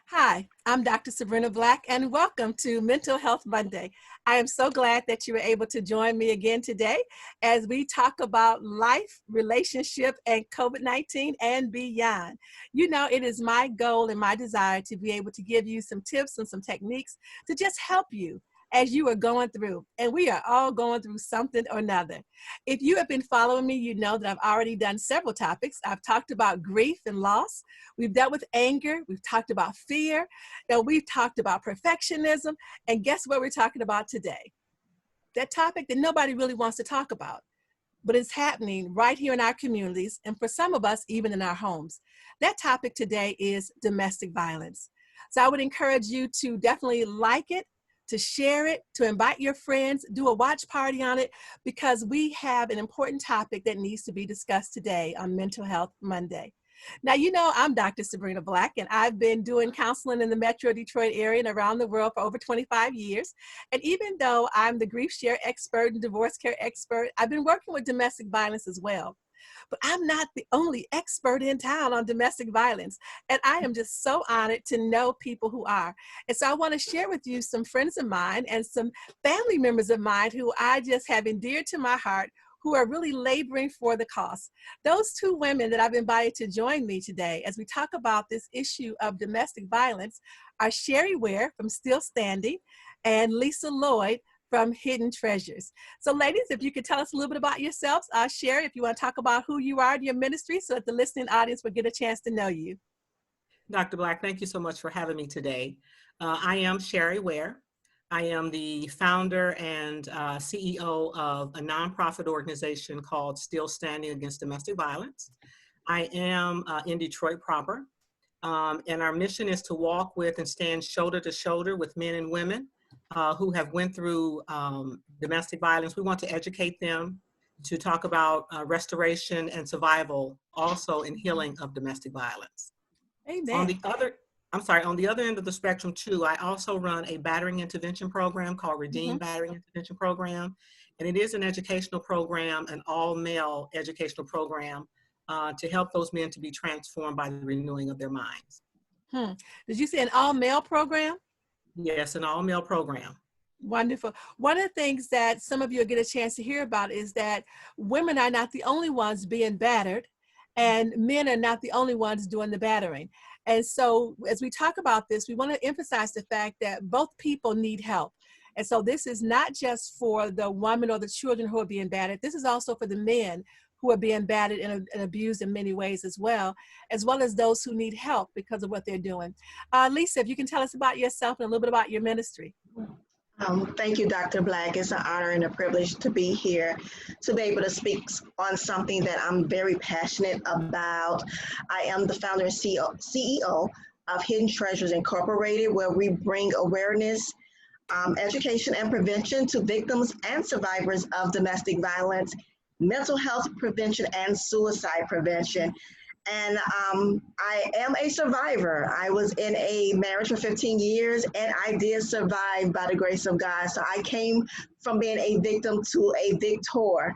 Hi, I'm Dr. Sabrina Black, and welcome to Mental Health Monday. I am so glad that you were able to join me again today as we talk about life, relationship, and COVID-19 and beyond. You know, it is my goal and my desire to be able to give you some tips and some techniques to just help you as you are going through. And we are all going through something or another. If you have been following me, you know that I've already done several topics. I've talked about grief and loss. We've dealt with anger. We've talked about fear. Now we've talked about perfectionism. And guess what we're talking about today? That topic that nobody really wants to talk about, but it's happening right here in our communities, and for some of us, even in our homes. That topic today is domestic violence. So I would encourage you to definitely like it, to share it, to invite your friends, do a watch party on it, because we have an important topic that needs to be discussed today on Mental Health Monday. Now, you know, I'm Dr. Sabrina Black, and I've been doing counseling in the Metro Detroit area and around the world for over 25 years. And even though I'm the grief share expert and divorce care expert, I've been working with domestic violence as well. But I'm not the only expert in town on domestic violence. And I am just so honored to know people who are. And so I want to share with you some friends of mine and some family members of mine who I just have endeared to my heart, who are really laboring for the cause. Those two women that I've invited to join me today as we talk about this issue of domestic violence are Sherry Ware from Still Standing and Lisa Lloyd from Hidden Treasures. So ladies, if you could tell us a little bit about yourselves, Sherry, if you want to talk about who you are in your ministry so that the listening audience will get a chance to know you. Dr. Black, thank you so much for having me today. I am Sherry Ware. I am the founder and CEO of a nonprofit organization called Still Standing Against Domestic Violence. I am in Detroit proper, and our mission is to walk with and stand shoulder to shoulder with men and women who have went through domestic violence. We want to educate them to talk about restoration and survival, also in healing of domestic violence. Amen. On the other end of the spectrum too, I also run a battering intervention program called Redeem Battering Intervention Program. And it is an educational program, an all-male educational program to help those men to be transformed by the renewing of their minds. Did you say an all-male program? Yes, an all-male program. Wonderful. One of the things that some of you will get a chance to hear about is that women are not the only ones being battered, and men are not the only ones doing the battering. And so as we talk about this, we want to emphasize the fact that both people need help. And so this is not just for the woman or the children who are being battered. This is also for the men who are being battered and abused in many ways as well as those who need help because of what they're doing. Lisa, if you can tell us about yourself and a little bit about your ministry. Thank you, Dr. Black. It's an honor and a privilege to be here, to be able to speak on something that I'm very passionate about. I am the founder and CEO of Hidden Treasures Incorporated, where we bring awareness, education, and prevention to victims and survivors of domestic violence, mental health prevention, and suicide prevention. And I am a survivor. I was in a marriage for 15 years, and I did survive by the grace of God. So I came from being a victim to a victor,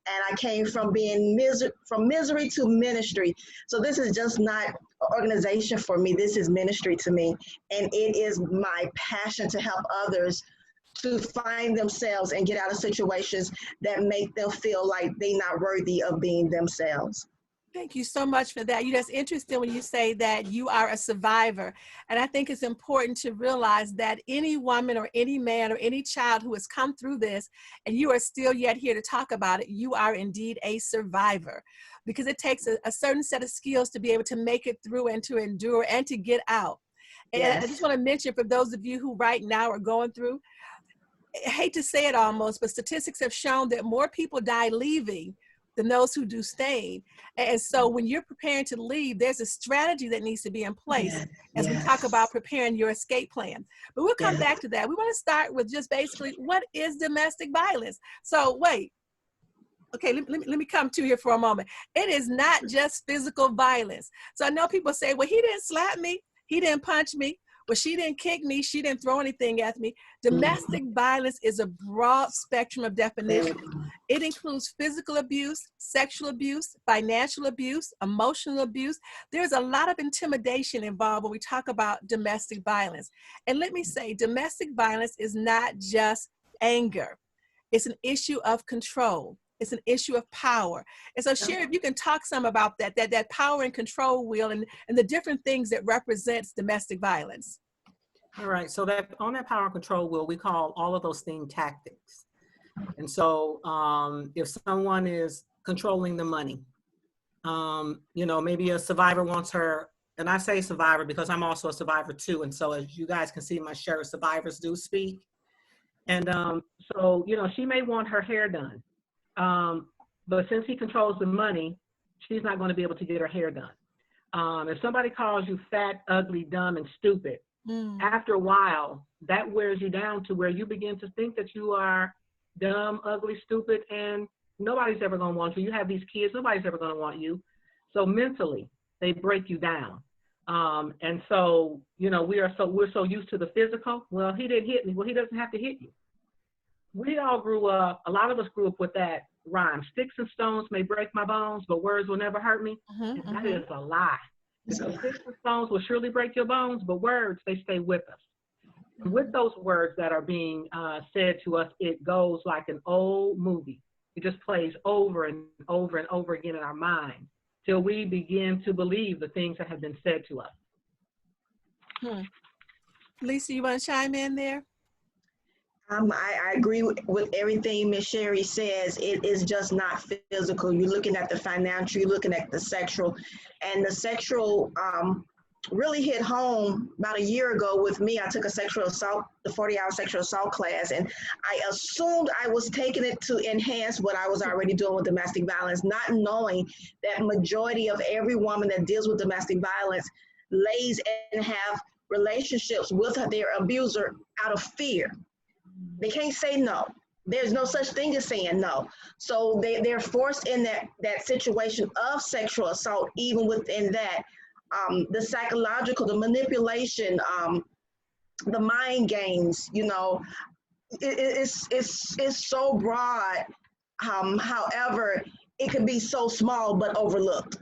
and I came from being from misery to ministry. So this is just not an organization for me. This is ministry to me, and it is my passion to help others to find themselves and get out of situations that make them feel like they're not worthy of being themselves. Thank you so much for that. That's interesting when you say that you are a survivor. And I think it's important to realize that any woman or any man or any child who has come through this and you are still yet here to talk about it, you are indeed a survivor, because it takes a certain set of skills to be able to make it through and to endure and to get out. And yes. I just want to mention for those of you who right now are going through, I hate to say it almost, but statistics have shown that more people die leaving than those who do staying. And so when you're preparing to leave, there's a strategy that needs to be in place as we talk about preparing your escape plan. But we'll come back to that. We want to start with just basically, what is domestic violence? So wait, okay, let me come to here for a moment. It is not just physical violence. So I know people say, well, he didn't slap me, he didn't punch me. Well, she didn't kick me. She didn't throw anything at me. Domestic violence is a broad spectrum of definition. It includes physical abuse, sexual abuse, financial abuse, emotional abuse. There's a lot of intimidation involved when we talk about domestic violence. And let me say, domestic violence is not just anger. It's an issue of control. It's an issue of power. And so, Sherry, if you can talk some about that power and control wheel and the different things that represents domestic violence. All right, so that on that power and control wheel, we call all of those things tactics. And so if someone is controlling the money, maybe a survivor wants her, and I say survivor because I'm also a survivor too. And so as you guys can see, my share of survivors do speak. And she may want her hair done. But since he controls the money, she's not going to be able to get her hair done. If somebody calls you fat, ugly, dumb, and stupid, after a while, that wears you down to where you begin to think that you are dumb, ugly, stupid, and nobody's ever going to want you. You have these kids, nobody's ever going to want you. So mentally, they break you down. And so, we're so used to the physical. Well, he didn't hit me. Well, he doesn't have to hit you. We all grew up, a lot of us grew up with that rhyme. Sticks and stones may break my bones, but words will never hurt me. And that is a lie. Because sticks and stones will surely break your bones, but words, they stay with us. And with those words that are being said to us, it goes like an old movie. It just plays over and over and over again in our mind till we begin to believe the things that have been said to us. Lisa, you want to chime in there? I agree with everything Ms. Sherry says. It is just not physical. You're looking at the financial, you're looking at the sexual, and the sexual really hit home about a year ago with me. I took a sexual assault, the 40-hour sexual assault class, and I assumed I was taking it to enhance what I was already doing with domestic violence, not knowing that majority of every woman that deals with domestic violence lays and have relationships with their abuser out of fear. They can't say no. There's no such thing as saying no. So they're forced in that situation of sexual assault, even within that. The psychological, the manipulation, the mind games, it's so broad. However, it can be so small but overlooked.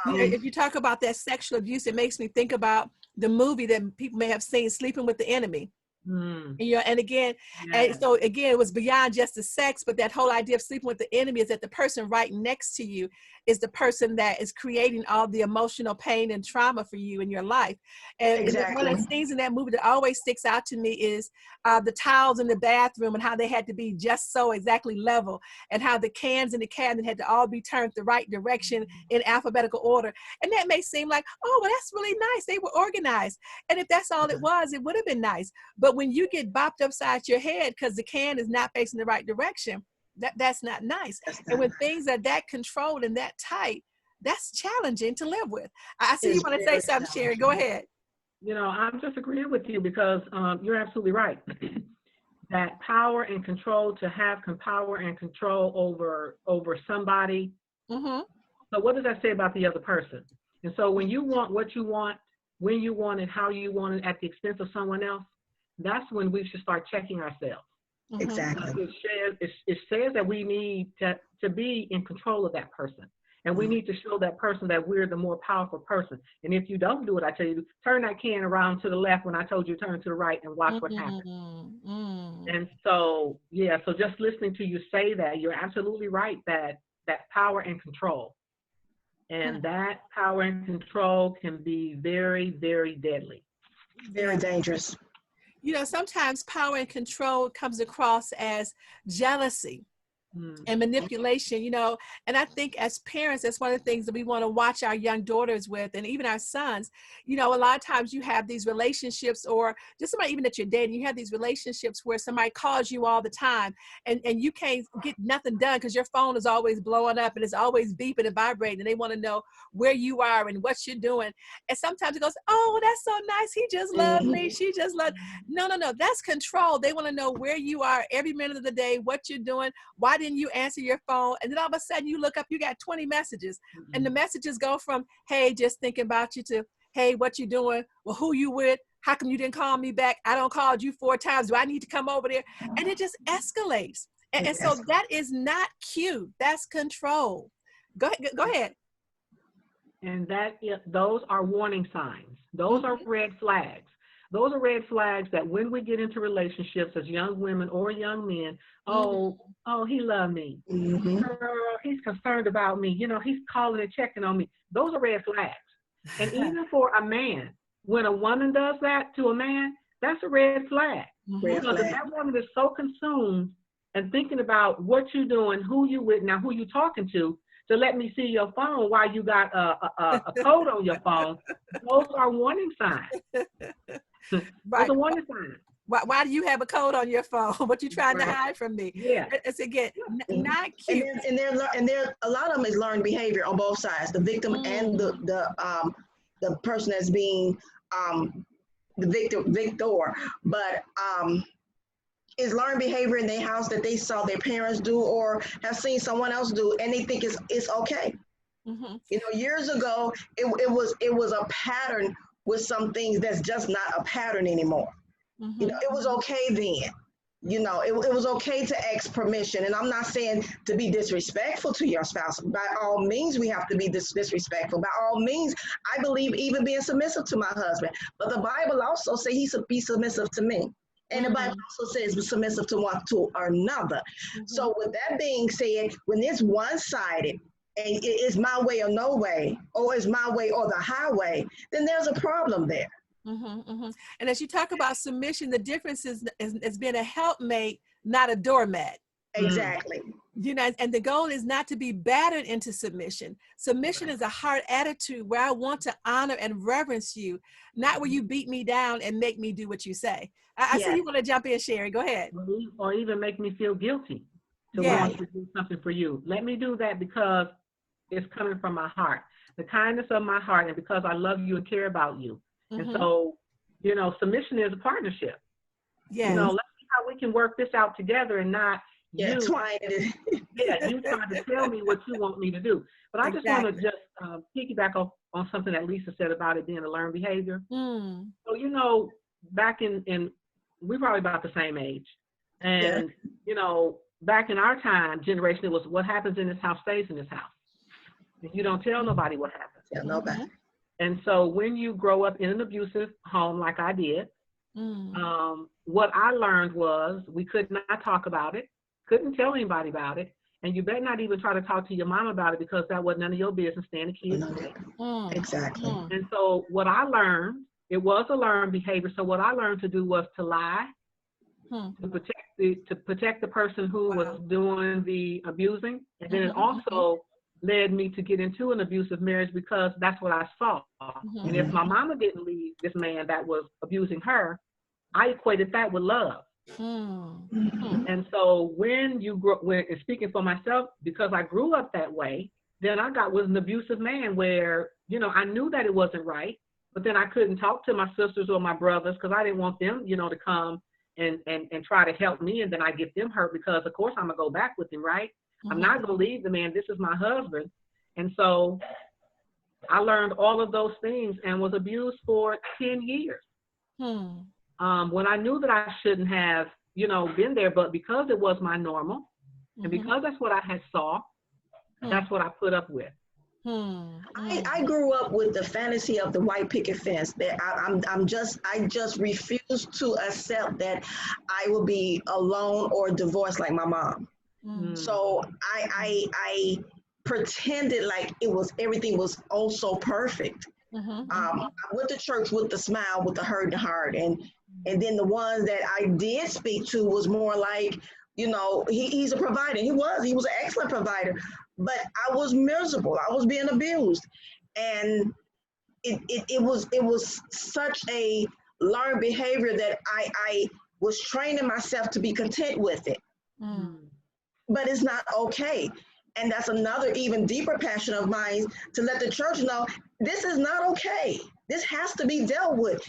If you talk about that sexual abuse, it makes me think about the movie that people may have seen, Sleeping with the Enemy. And again, and so again, it was beyond just the sex, but that whole idea of sleeping with the enemy is that the person right next to you is the person that is creating all the emotional pain and trauma for you in your life. And one of the things in that movie that always sticks out to me is the tiles in the bathroom and how they had to be just so exactly level, and how the cans in the cabinet had to all be turned the right direction in alphabetical order. And that may seem like, oh, well, that's really nice. They were organized. And if that's all it was, it would have been nice. But when you get bopped upside your head because the can is not facing the right direction, that's not nice. And when things are that controlled and that tight, that's challenging to live with. I see you want to say something, Sherry. Go ahead. I'm just agreeing with you because you're absolutely right. That power and control, to have power and control over somebody. So what does that say about the other person? And so when you want what you want, when you want it, how you want it at the expense of someone else, that's when we should start checking ourselves. Exactly. It says that we need to be in control of that person. And we need to show that person that we're the more powerful person. And if you don't do it, I tell you, turn that can around to the left when I told you to turn to the right and watch what happens. And so, so just listening to you say that, you're absolutely right, that power and control. And that power and control can be very, very deadly. Very dangerous. Sometimes power and control comes across as jealousy and manipulation, and I think as parents, that's one of the things that we want to watch our young daughters with, and even our sons. A lot of times you have these relationships, or just somebody even that you're dating, you have these relationships where somebody calls you all the time and you can't get nothing done because your phone is always blowing up and it's always beeping and vibrating, and they want to know where you are and what you're doing. And sometimes it goes, oh, that's so nice, he just loved me, she just loved. No, that's control. They want to know where you are every minute of the day, what you're doing, why didn't you answer your phone? And then all of a sudden you look up, you got 20 messages, and the messages go from, hey, just thinking about you, to, hey, what you doing? Well, who you with? How come you didn't call me back? I don't called you 4 times. Do I need to come over there? And it just escalates. And so that is not cute. That's control. Go ahead. Go ahead. And those are warning signs. Those are red flags. Those are red flags that when we get into relationships as young women or young men, oh, he loved me. Girl, he's concerned about me. He's calling and checking on me. Those are red flags. And even for a man, when a woman does that to a man, that's a red flag. Because if that woman is so consumed and thinking about what you're doing, who you with, now who you talking to let me see your phone while you got a code on your phone, those are warning signs. Right. Those are warning signs. Why do you have a code on your phone? What you trying to hide from me? Yeah. It's again not cute. And there a lot of them is learned behavior on both sides, the victim and the person that's being the victor. But is learned behavior in their house that they saw their parents do or have seen someone else do, and they think it's okay. Years ago, it was a pattern with some things that's just not a pattern anymore. It was okay then. It was okay to ask permission. And I'm not saying to be disrespectful to your spouse. By all means, we have to be disrespectful. By all means, I believe even being submissive to my husband. But the Bible also says he should be submissive to me. And the Bible also says be submissive to one to another. So with that being said, when it's one-sided, and it is my way or no way, or it's my way or the highway, then there's a problem there. And as you talk about submission, the difference is being a helpmate, not a doormat. Exactly. And the goal is not to be battered into submission. Submission is a heart attitude where I want to honor and reverence you, not where you beat me down and make me do what you say. I see you want to jump in, Sherry. Go ahead. Or even make me feel guilty to want to do something for you. Let me do that because it's coming from my heart, the kindness of my heart, and because I love you and care about you. And so, submission is a partnership. Let's see how we can work this out together and not you trying to tell me what you want me to do. But I just want to just piggyback on something that Lisa said about it being a learned behavior. So, back in we're probably about the same age. And, back in our time, generation, it was what happens in this house stays in this house. You don't tell nobody what happens. Tell nobody. And so when you grow up in an abusive home like I did, what I learned was we could not talk about it, couldn't tell anybody about it, and you better not even try to talk to your mom about it because that was none of your business. Stay in the kids' room. Exactly. And so what I learned, it was a learned behavior. So what I learned to do was to lie, to protect the person who was doing the abusing, and then it also led me to get into an abusive marriage because that's what I saw. And if my mama didn't leave this man that was abusing her, I equated that with love. And so when speaking for myself, because I grew up that way, then I got with an abusive man where, I knew that it wasn't right, but then I couldn't talk to my sisters or my brothers because I didn't want them, to come and try to help me, and then I get them hurt because of course I'm gonna go back with him, right? I'm not going to leave the man. This is my husband. And so I learned all of those things and was abused for 10 years. When I knew that I shouldn't have, been there, but because it was my normal and because that's what I had saw, that's what I put up with. I grew up with the fantasy of the white picket fence that I just refuse to accept that I will be alone or divorced like my mom. So I pretended like everything was oh so perfect. I went to church with the smile, with the hurt heart, and then the ones that I did speak to was more like, he's a provider. He was an excellent provider, but I was miserable. I was being abused, and it was such a learned behavior that I was training myself to be content with it. But it's not okay. And that's another even deeper passion of mine, to let the church know this is not okay. This has to be dealt with,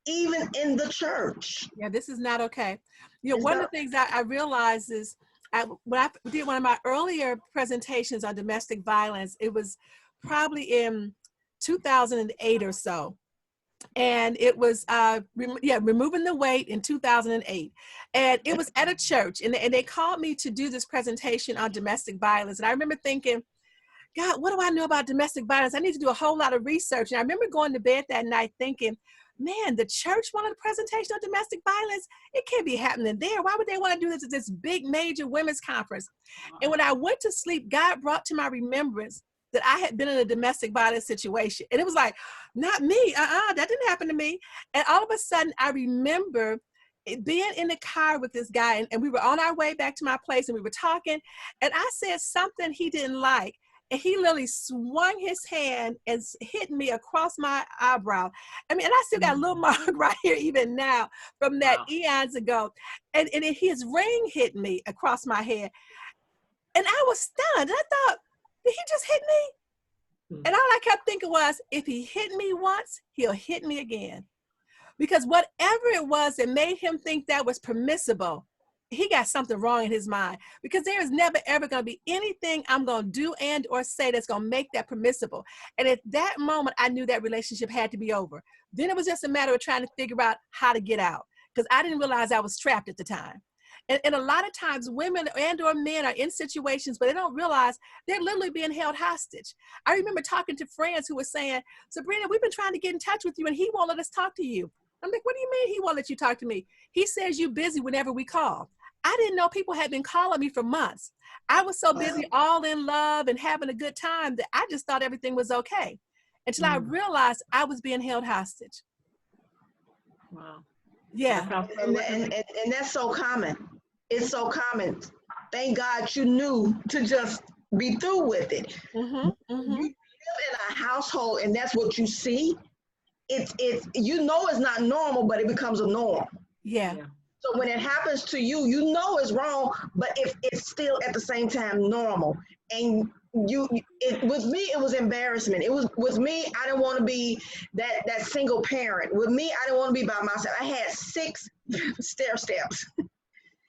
even in the church. Yeah, this is not okay. One of the things I realized is when I did one of my earlier presentations on domestic violence, it was probably in 2008 or so. And it was removing the weight in 2008, and it was at a church, and they called me to do this presentation on domestic violence. And I remember thinking, God, what do I know about domestic violence? I need to do a whole lot of research. And I remember going to bed that night thinking, man, the church wanted a presentation on domestic violence. It can't be happening there. Why would they want to do this at this big major women's conference? And when I went to sleep, God brought to my remembrance that I had been in a domestic violence situation. And it was like, not me, that didn't happen to me. And all of a sudden I remember being in the car with this guy, and we were on our way back to my place, and we were talking, and I said something he didn't like. And he literally swung his hand and hit me across my eyebrow. I mean, and I still got a little mark right here even now from that eons ago. And his ring hit me across my head. And I was stunned. And I thought, did he just hit me? And all I kept thinking was, if he hit me once, he'll hit me again. Because whatever it was that made him think that was permissible, he got something wrong in his mind, because there is never, ever going to be anything I'm going to do and or say that's going to make that permissible. And at that moment, I knew that relationship had to be over. Then it was just a matter of trying to figure out how to get out, because I didn't realize I was trapped at the time. And a lot of times women and or men are in situations, but they don't realize they're literally being held hostage. I remember talking to friends who were saying, Sabrina, we've been trying to get in touch with you and he won't let us talk to you. I'm like, what do you mean he won't let you talk to me? He says you're busy whenever we call. I didn't know people had been calling me for months. I was so busy all in love and having a good time that I just thought everything was okay until I realized I was being held hostage. Wow. Yeah. And that's so common. It's so common. Thank God you knew to just be through with it. Mm-hmm, mm-hmm. You live in a household and that's what you see. It's you know it's not normal, but it becomes a norm. Yeah. So when it happens to you, you know it's wrong, but if it's still at the same time normal. And with me, it was embarrassment. It was with me, I didn't want to be that single parent. With me, I didn't want to be by myself. I had 6 stair steps.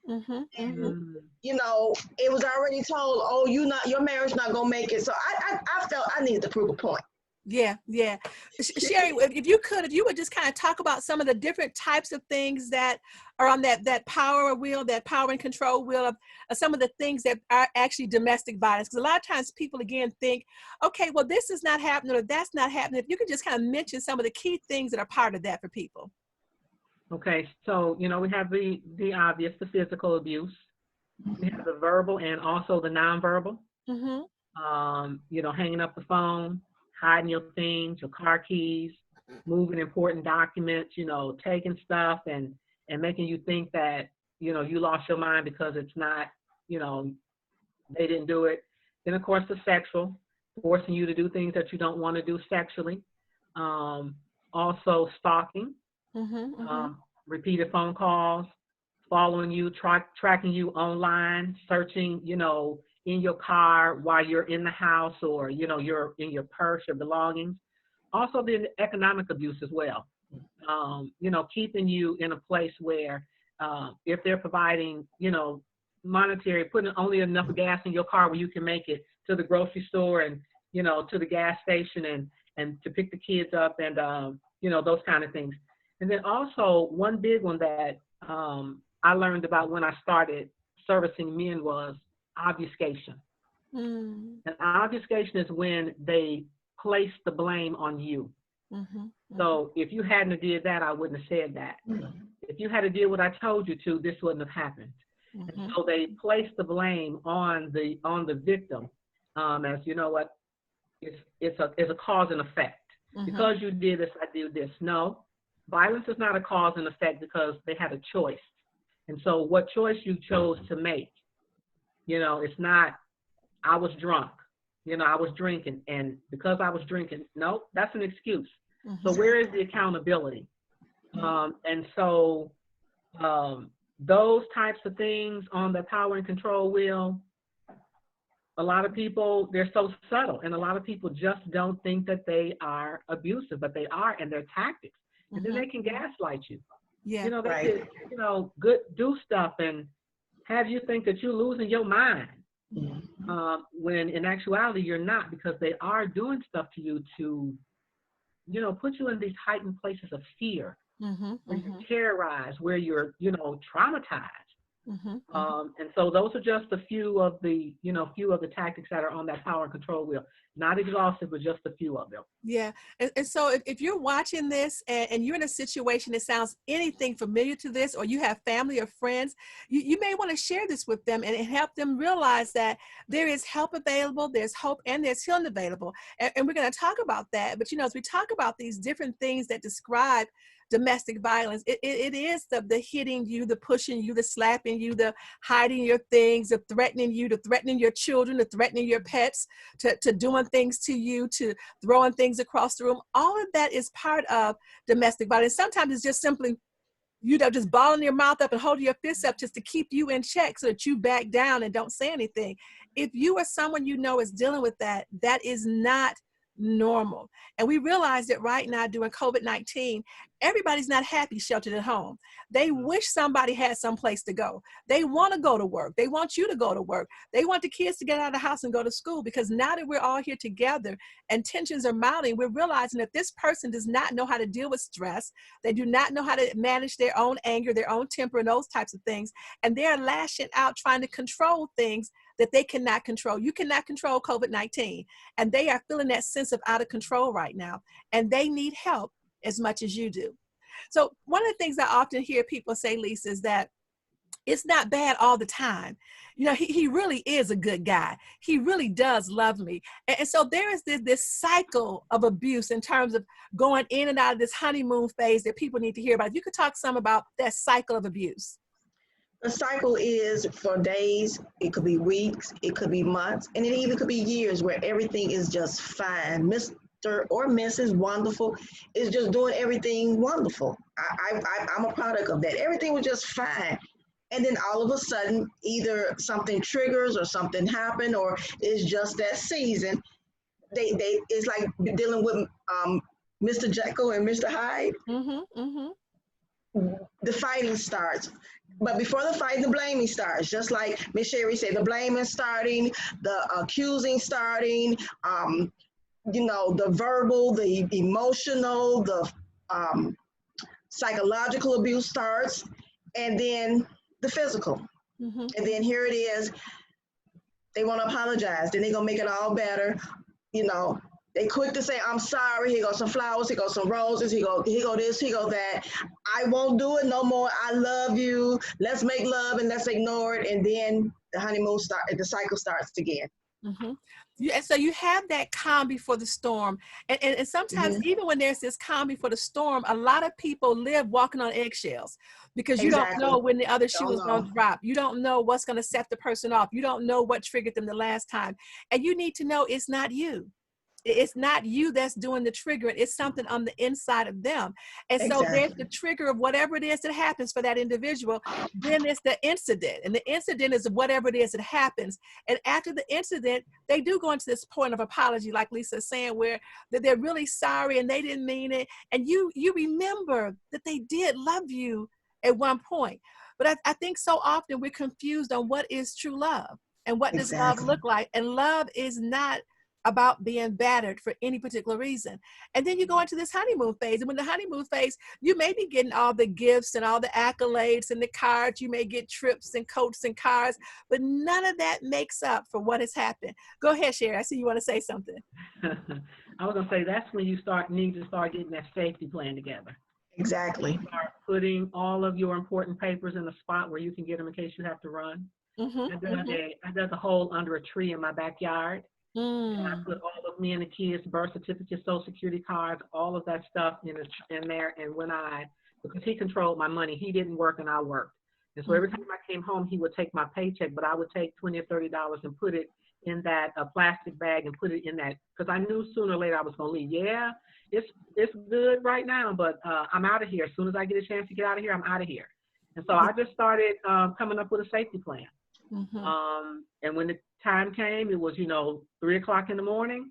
Mm-hmm, mm-hmm. You know, it was already told, oh, your marriage not gonna make it. So I felt I needed to prove a point. Yeah, yeah. Sherry, if you would just kind of talk about some of the different types of things that are on that power wheel, that power and control wheel of some of the things that are actually domestic violence. Because a lot of times people, again, think, okay, well, this is not happening or that's not happening. If you could just kind of mention some of the key things that are part of that for people. Okay, so, we have the obvious, the physical abuse. We have the verbal and also the nonverbal. Mm-hmm. Hanging up the phone, hiding your things, your car keys, moving important documents, taking stuff and making you think that, you lost your mind because it's not, they didn't do it. Then, of course, the sexual, forcing you to do things that you don't want to do sexually. Also stalking, repeated phone calls, following you, tracking you online, searching, in your car while you're in the house, or, you're in your purse, your belongings. Also the economic abuse as well. Keeping you in a place where if they're providing, monetary, putting only enough gas in your car where you can make it to the grocery store and, to the gas station and to pick the kids up and, those kind of things. And then also one big one that I learned about when I started servicing men was obfuscation. And obfuscation is when they place the blame on you. So if you hadn't did that, I wouldn't have said that. If you had to do what I told you to, this wouldn't have happened. And so they place the blame on the victim, as you know what, it's a cause and effect. Because you did this, I did this. No, violence is not a cause and effect because they had a choice. And so what choice you chose to make, it's not, I was drunk, I was drinking, and because I was drinking, no, that's an excuse. So where is the accountability? And so those types of things on the power and control wheel, a lot of people, they're so subtle, and a lot of people just don't think that they are abusive, but they are, and they're tactics. And then they can gaslight you. Yeah, they could do stuff and have you think that you're losing your mind. When in actuality you're not, because they are doing stuff to you to put you in these heightened places of fear, Mm-hmm. where Mm-hmm. you're terrorized, where you're, traumatized. Mm-hmm. And so those are just a few of the, few of the tactics that are on that power and control wheel. Not exhaustive, but just a few of them. Yeah. And so if you're watching this and you're in a situation that sounds anything familiar to this, or you have family or friends, you may want to share this with them and help them realize that there is help available, there's hope, and there's healing available. And we're going to talk about that. But, as we talk about these different things that describe domestic violence, it is the hitting you, the pushing you, the slapping you, the hiding your things, the threatening you, the threatening your children, the threatening your pets, to doing things to you, to throwing things across the room. All of that is part of domestic violence. Sometimes it's just simply just balling your mouth up and holding your fists up just to keep you in check so that you back down and don't say anything. If you or someone is dealing with that, that is not normal. And we realize that right now during COVID-19, everybody's not happy sheltered at home. They wish somebody had some place to go. They want to go to work. They want you to go to work. They want the kids to get out of the house and go to school, because now that we're all here together and tensions are mounting, we're realizing that this person does not know how to deal with stress. They do not know how to manage their own anger, their own temper, and those types of things. And they're lashing out trying to control things that they cannot control. You cannot control COVID-19. And they are feeling that sense of out of control right now. And they need help as much as you do. So one of the things I often hear people say, Lisa, is that it's not bad all the time. He really is a good guy. He really does love me. And so there is this cycle of abuse in terms of going in and out of this honeymoon phase that people need to hear about. If you could talk some about that cycle of abuse. The cycle is for days, it could be weeks, it could be months, and it even could be years where everything is just fine. Mr. or Mrs. Wonderful is just doing everything wonderful. I'm a product of that. Everything was just fine. And then all of a sudden, either something triggers or something happened, or it's just that season. They it's like dealing with Mr. Jekyll and Mr. Hyde. Mm-hmm, mm-hmm. The fighting starts. But before the fight, the blaming starts. Just like Miss Sherry said, the blaming starting, the accusing starting, the verbal, the emotional, the psychological abuse starts, and then the physical. Mm-hmm. And then here it is, they want to apologize. Then they're going to make it all better. They quick to say, I'm sorry. Here goes some flowers. Here goes some roses. Here go this. Here go that. I won't do it no more. I love you. Let's make love and let's ignore it. And then the honeymoon the cycle starts again. Mm-hmm. And so you have that calm before the storm. And sometimes even when there's this calm before the storm, a lot of people live walking on eggshells, because you don't know when the other shoe is going to drop. You don't know what's going to set the person off. You don't know what triggered them the last time. And you need to know it's not you. It's not you that's doing the triggering. It's something on the inside of them. And so there's the trigger of whatever it is that happens for that individual. Then it's the incident. And the incident is whatever it is that happens. And after the incident, they do go into this point of apology, like Lisa is saying, where they're really sorry and they didn't mean it. And you remember that they did love you at one point. But I think so often we're confused on what is true love and what does love look like. And love is not about being battered for any particular reason. And then you go into this honeymoon phase. And when the honeymoon phase, you may be getting all the gifts and all the accolades and the cards. You may get trips and coats and cars, but none of that makes up for what has happened. Go ahead, Sherry. I see you want to say something. I was going to say, that's when you need to start getting that safety plan together. Exactly. Start putting all of your important papers in a spot where you can get them in case you have to run. Mm-hmm, I dug a hole under a tree in my backyard. And I mm. put all of me and the kids' birth certificates, social security cards, all of that stuff in there. And because he controlled my money, he didn't work and I worked. And so every time I came home, he would take my paycheck, but I would take $20 or $30 and put it in that plastic bag and put it in that, because I knew sooner or later I was going to leave. Yeah, it's good right now, but I'm out of here. As soon as I get a chance to get out of here, I'm out of here. And so I just started coming up with a safety plan. Mm-hmm. And when the time came, it was, 3 o'clock in the morning.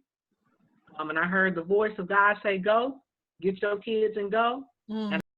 And I heard the voice of God say, go, get your kids and go. Mm.